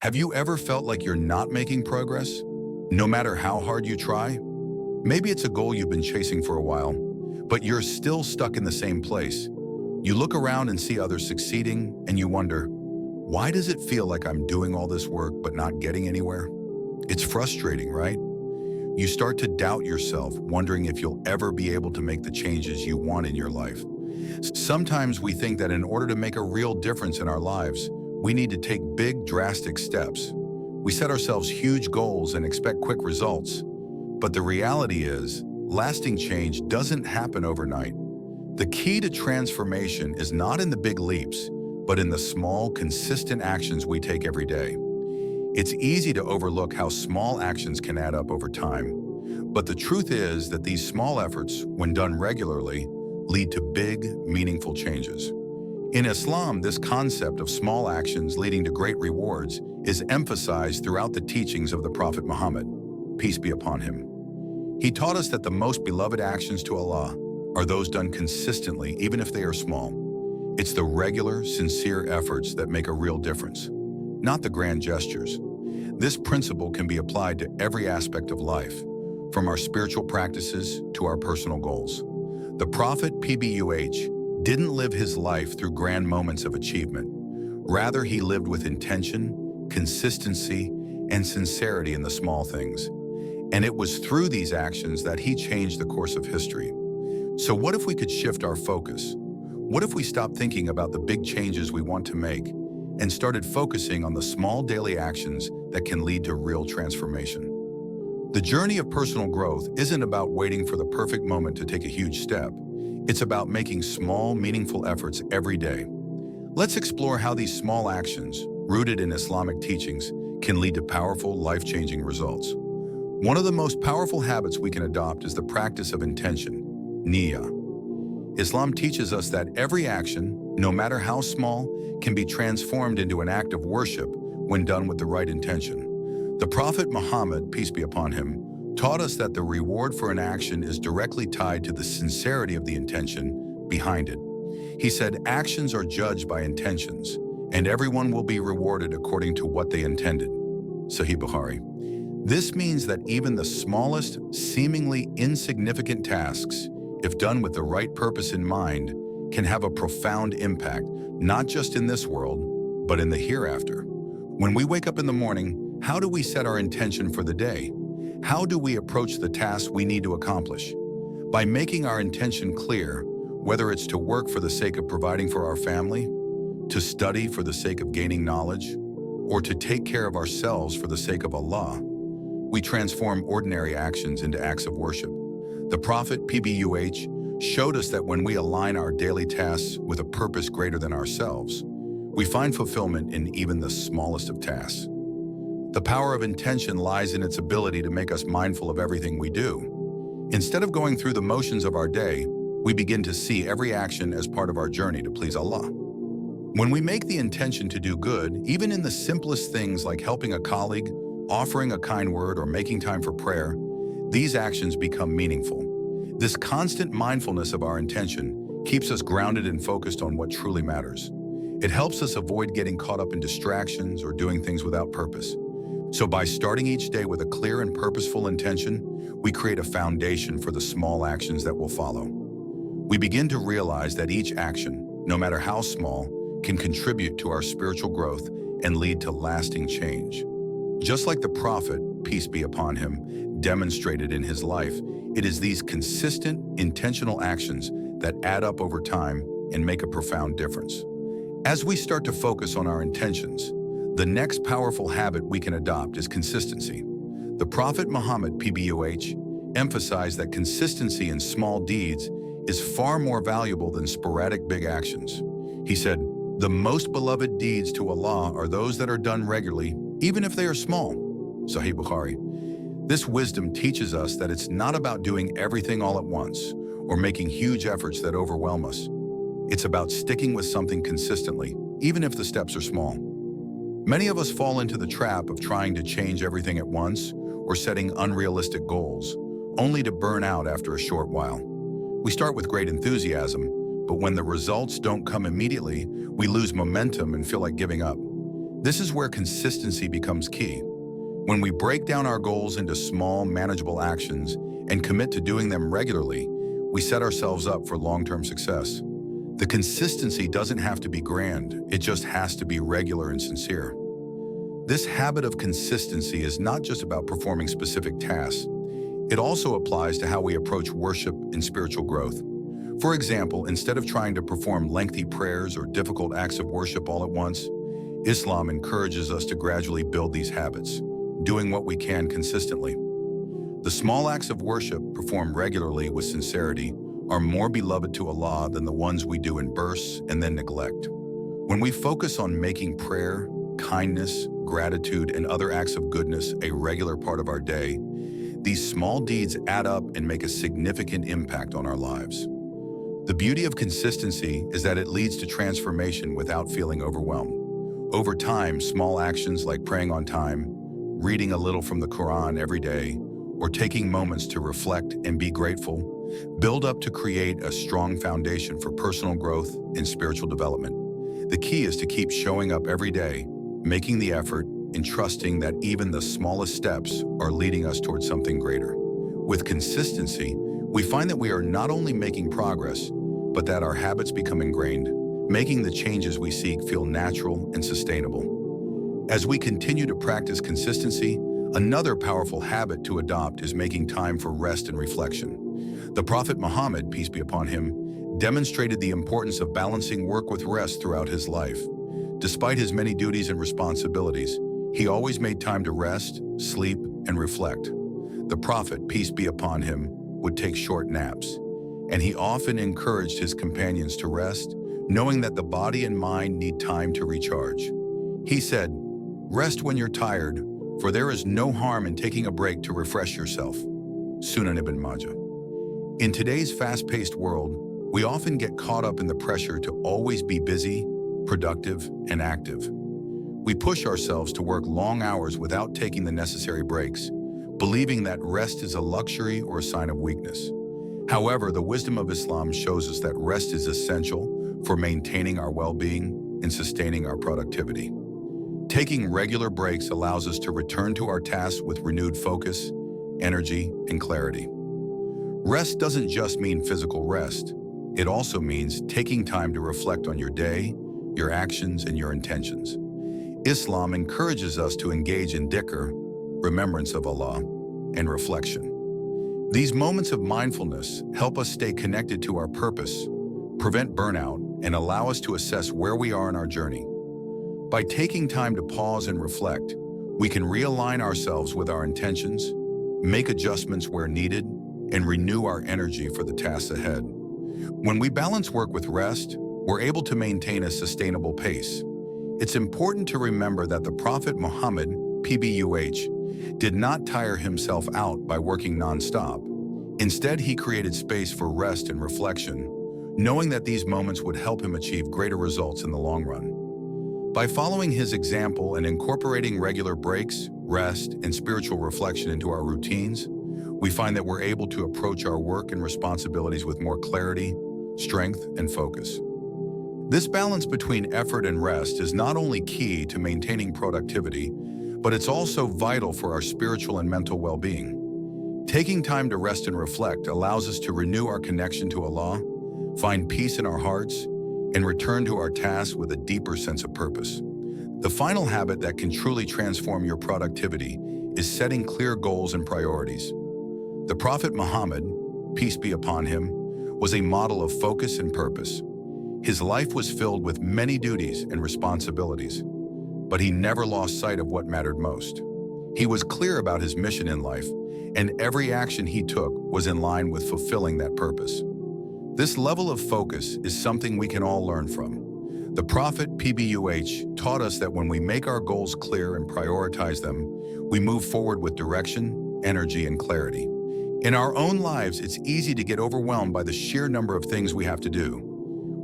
Have you ever felt like you're not making progress, no matter how hard you try? Maybe it's a goal you've been chasing for a while, but you're still stuck in the same place. You look around and see others succeeding, and you wonder, why does it feel like I'm doing all this work but not getting anywhere? It's frustrating, right? You start to doubt yourself, wondering if you'll ever be able to make the changes you want in your life. Sometimes we think that in order to make a real difference in our lives, we need to take big, drastic steps. We set ourselves huge goals and expect quick results. But the reality is, lasting change doesn't happen overnight. The key to transformation is not in the big leaps, but in the small, consistent actions we take every day. It's easy to overlook how small actions can add up over time. But the truth is that these small efforts, when done regularly, lead to big, meaningful changes. In Islam, this concept of small actions leading to great rewards is emphasized throughout the teachings of the Prophet Muhammad, peace be upon him. He taught us that the most beloved actions to Allah are those done consistently, even if they are small. It's the regular, sincere efforts that make a real difference, not the grand gestures. This principle can be applied to every aspect of life, from our spiritual practices to our personal goals. The Prophet PBUH didn't live his life through grand moments of achievement. Rather, he lived with intention, consistency, and sincerity in the small things. And it was through these actions that he changed the course of history. So what if we could shift our focus? What if we stopped thinking about the big changes we want to make and started focusing on the small daily actions that can lead to real transformation? The journey of personal growth isn't about waiting for the perfect moment to take a huge step. It's about making small, meaningful efforts every day. Let's explore how these small actions, rooted in Islamic teachings, can lead to powerful, life-changing results. One of the most powerful habits we can adopt is the practice of intention, niyyah. Islam teaches us that every action, no matter how small, can be transformed into an act of worship when done with the right intention. The Prophet Muhammad, peace be upon him, taught us that the reward for an action is directly tied to the sincerity of the intention behind it. He said, actions are judged by intentions, and everyone will be rewarded according to what they intended. Sahih Bukhari. This means that even the smallest, seemingly insignificant tasks, if done with the right purpose in mind, can have a profound impact, not just in this world, but in the hereafter. When we wake up in the morning, how do we set our intention for the day? How do we approach the tasks we need to accomplish? By making our intention clear, whether it's to work for the sake of providing for our family, to study for the sake of gaining knowledge, or to take care of ourselves for the sake of Allah, we transform ordinary actions into acts of worship. The Prophet PBUH showed us that when we align our daily tasks with a purpose greater than ourselves, we find fulfillment in even the smallest of tasks. The power of intention lies in its ability to make us mindful of everything we do. Instead of going through the motions of our day, we begin to see every action as part of our journey to please Allah. When we make the intention to do good, even in the simplest things like helping a colleague, offering a kind word, or making time for prayer, these actions become meaningful. This constant mindfulness of our intention keeps us grounded and focused on what truly matters. It helps us avoid getting caught up in distractions or doing things without purpose. So by starting each day with a clear and purposeful intention, we create a foundation for the small actions that will follow. We begin to realize that each action, no matter how small, can contribute to our spiritual growth and lead to lasting change. Just like the Prophet, peace be upon him, demonstrated in his life, it is these consistent, intentional actions that add up over time and make a profound difference. As we start to focus on our intentions, the next powerful habit we can adopt is consistency. The Prophet Muhammad, PBUH, emphasized that consistency in small deeds is far more valuable than sporadic big actions. He said, "The most beloved deeds to Allah are those that are done regularly, even if they are small." Sahih Bukhari. This wisdom teaches us that it's not about doing everything all at once or making huge efforts that overwhelm us. It's about sticking with something consistently, even if the steps are small. Many of us fall into the trap of trying to change everything at once or setting unrealistic goals, only to burn out after a short while. We start with great enthusiasm, but when the results don't come immediately, we lose momentum and feel like giving up. This is where consistency becomes key. When we break down our goals into small, manageable actions and commit to doing them regularly, we set ourselves up for long-term success. The consistency doesn't have to be grand, it just has to be regular and sincere. This habit of consistency is not just about performing specific tasks. It also applies to how we approach worship and spiritual growth. For example, instead of trying to perform lengthy prayers or difficult acts of worship all at once, Islam encourages us to gradually build these habits, doing what we can consistently. The small acts of worship performed regularly with sincerity are more beloved to Allah than the ones we do in bursts and then neglect. When we focus on making prayer, kindness, gratitude, and other acts of goodness a regular part of our day, these small deeds add up and make a significant impact on our lives. The beauty of consistency is that it leads to transformation without feeling overwhelmed. Over time, small actions like praying on time, reading a little from the Quran every day, or taking moments to reflect and be grateful, build up to create a strong foundation for personal growth and spiritual development. The key is to keep showing up every day, making the effort, and trusting that even the smallest steps are leading us towards something greater. With consistency, we find that we are not only making progress, but that our habits become ingrained, making the changes we seek feel natural and sustainable. As we continue to practice consistency, another powerful habit to adopt is making time for rest and reflection. The Prophet Muhammad, peace be upon him, demonstrated the importance of balancing work with rest throughout his life. Despite his many duties and responsibilities, he always made time to rest, sleep, and reflect. The Prophet, peace be upon him, would take short naps, and he often encouraged his companions to rest, knowing that the body and mind need time to recharge. He said, "Rest when you're tired, for there is no harm in taking a break to refresh yourself." Sunan Ibn Majah. In today's fast-paced world, we often get caught up in the pressure to always be busy, productive, and active. We push ourselves to work long hours without taking the necessary breaks, believing that rest is a luxury or a sign of weakness. However, the wisdom of Islam shows us that rest is essential for maintaining our well-being and sustaining our productivity. Taking regular breaks allows us to return to our tasks with renewed focus, energy, and clarity. Rest doesn't just mean physical rest. It also means taking time to reflect on your day, your actions, and your intentions. Islam encourages us to engage in dhikr, remembrance of Allah, and reflection. These moments of mindfulness help us stay connected to our purpose, prevent burnout, and allow us to assess where we are in our journey. By taking time to pause and reflect, we can realign ourselves with our intentions, make adjustments where needed, and renew our energy for the tasks ahead. When we balance work with rest, we're able to maintain a sustainable pace. It's important to remember that the Prophet Muhammad, PBUH, did not tire himself out by working non-stop. Instead, he created space for rest and reflection, knowing that these moments would help him achieve greater results in the long run. By following his example and incorporating regular breaks, rest, and spiritual reflection into our routines, we find that we're able to approach our work and responsibilities with more clarity, strength, and focus. This balance between effort and rest is not only key to maintaining productivity, but it's also vital for our spiritual and mental well-being. Taking time to rest and reflect allows us to renew our connection to Allah, find peace in our hearts, and return to our tasks with a deeper sense of purpose. The final habit that can truly transform your productivity is setting clear goals and priorities. The Prophet Muhammad, peace be upon him, was a model of focus and purpose. His life was filled with many duties and responsibilities, but he never lost sight of what mattered most. He was clear about his mission in life, and every action he took was in line with fulfilling that purpose. This level of focus is something we can all learn from. The Prophet, PBUH, taught us that when we make our goals clear and prioritize them, we move forward with direction, energy, and clarity. In our own lives, it's easy to get overwhelmed by the sheer number of things we have to do.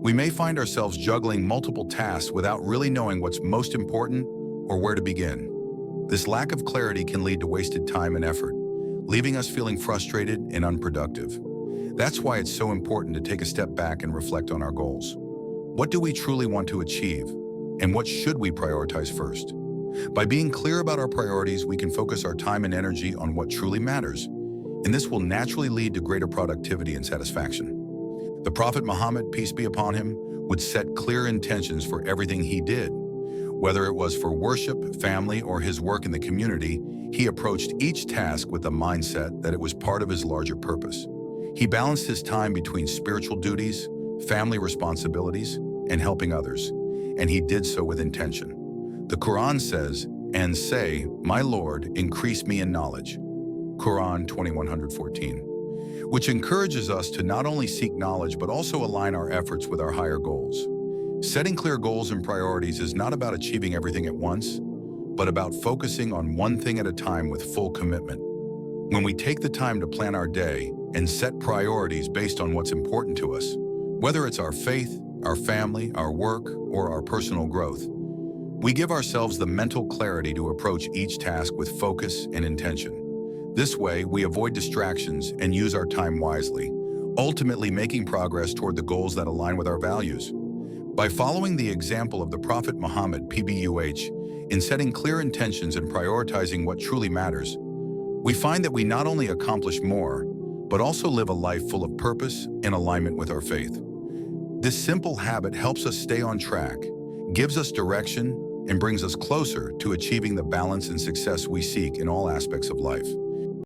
We may find ourselves juggling multiple tasks without really knowing what's most important or where to begin. This lack of clarity can lead to wasted time and effort, leaving us feeling frustrated and unproductive. That's why it's so important to take a step back and reflect on our goals. What do we truly want to achieve? And what should we prioritize first? By being clear about our priorities, we can focus our time and energy on what truly matters, and this will naturally lead to greater productivity and satisfaction. The Prophet Muhammad, peace be upon him, would set clear intentions for everything he did. Whether it was for worship, family, or his work in the community, he approached each task with the mindset that it was part of his larger purpose. He balanced his time between spiritual duties, family responsibilities, and helping others, and he did so with intention. The Quran says, "And say, my Lord, increase me in knowledge." Quran 2114, which encourages us to not only seek knowledge but also align our efforts with our higher goals. Setting clear goals and priorities is not about achieving everything at once, but about focusing on one thing at a time with full commitment. When we take the time to plan our day and set priorities based on what's important to us, whether it's our faith, our family, our work, or our personal growth, we give ourselves the mental clarity to approach each task with focus and intention. This way, we avoid distractions and use our time wisely, ultimately making progress toward the goals that align with our values. By following the example of the Prophet Muhammad, PBUH, in setting clear intentions and prioritizing what truly matters, we find that we not only accomplish more, but also live a life full of purpose in alignment with our faith. This simple habit helps us stay on track, gives us direction, and brings us closer to achieving the balance and success we seek in all aspects of life.